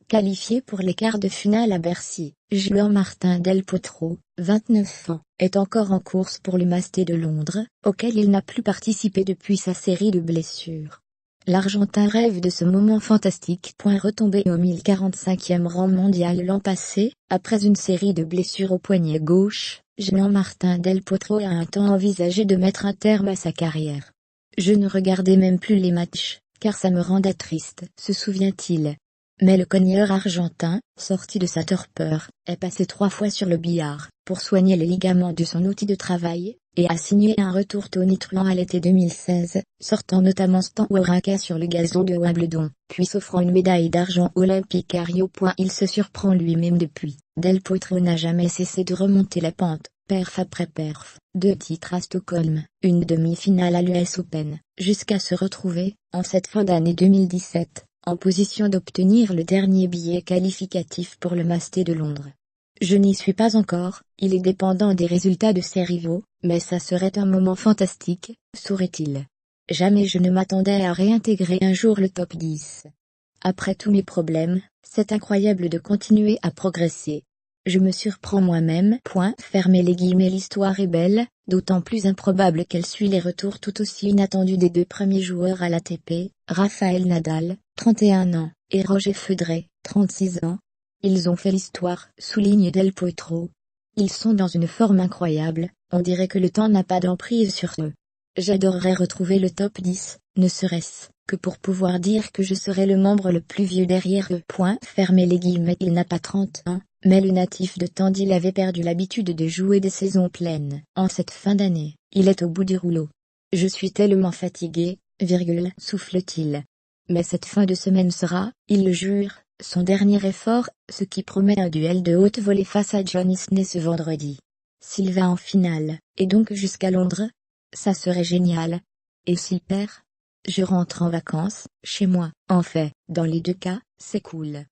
Qualifié pour les quarts de finale à Bercy, Juan-Martín Del Potro, 29 ans, est encore en course pour le Masters de Londres, auquel il n'a plus participé depuis sa série de blessures. L'Argentin rêve de ce moment fantastique. Retombé au 1045e rang mondial l'an passé, après une série de blessures au poignet gauche, Juan-Martín Del Potro a un temps envisagé de mettre un terme à sa carrière. Je ne regardais même plus les matchs, car ça me rendait triste, se souvient-il. Mais le cogneur argentin, sorti de sa torpeur, est passé 3 fois sur le billard, pour soigner les ligaments de son outil de travail, et a signé un retour tonitruant à l'été 2016, sortant notamment Stan Wawrinka sur le gazon de Wimbledon, puis s'offrant une médaille d'argent olympique à Rio. Il se surprend lui-même depuis. Del Potro n'a jamais cessé de remonter la pente, perf après perf, 2 titres à Stockholm, une demi-finale à l'US Open, jusqu'à se retrouver, en cette fin d'année 2017, en position d'obtenir le dernier billet qualificatif pour le Masters de Londres. Je n'y suis pas encore, il est dépendant des résultats de ses rivaux, mais ça serait un moment fantastique, sourit-il. Jamais je ne m'attendais à réintégrer un jour le top 10. Après tous mes problèmes, c'est incroyable de continuer à progresser. Je me surprends moi-même. Fermez les guillemets. L'histoire est belle, d'autant plus improbable qu'elle suit les retours tout aussi inattendus des 2 premiers joueurs à l'ATP, Rafael Nadal, 31 ans, et Roger Federer, 36 ans. Ils ont fait l'histoire, souligne Del Potro. Ils sont dans une forme incroyable, on dirait que le temps n'a pas d'emprise sur eux. J'adorerais retrouver le top 10, ne serait-ce que pour pouvoir dire que je serai le membre le plus vieux derrière eux. Fermez les guillemets. Il n'a pas 30 ans, mais le natif de Tandil avait perdu l'habitude de jouer des saisons pleines. En cette fin d'année, il est au bout du rouleau. Je suis tellement fatigué, souffle-t-il. Mais cette fin de semaine sera, il le jure, son dernier effort, ce qui promet un duel de haute volée face à John Isner ce vendredi. S'il va en finale, et donc jusqu'à Londres, ça serait génial. Et s'il perd? Je rentre en vacances, chez moi. En fait, dans les 2 cas, c'est cool.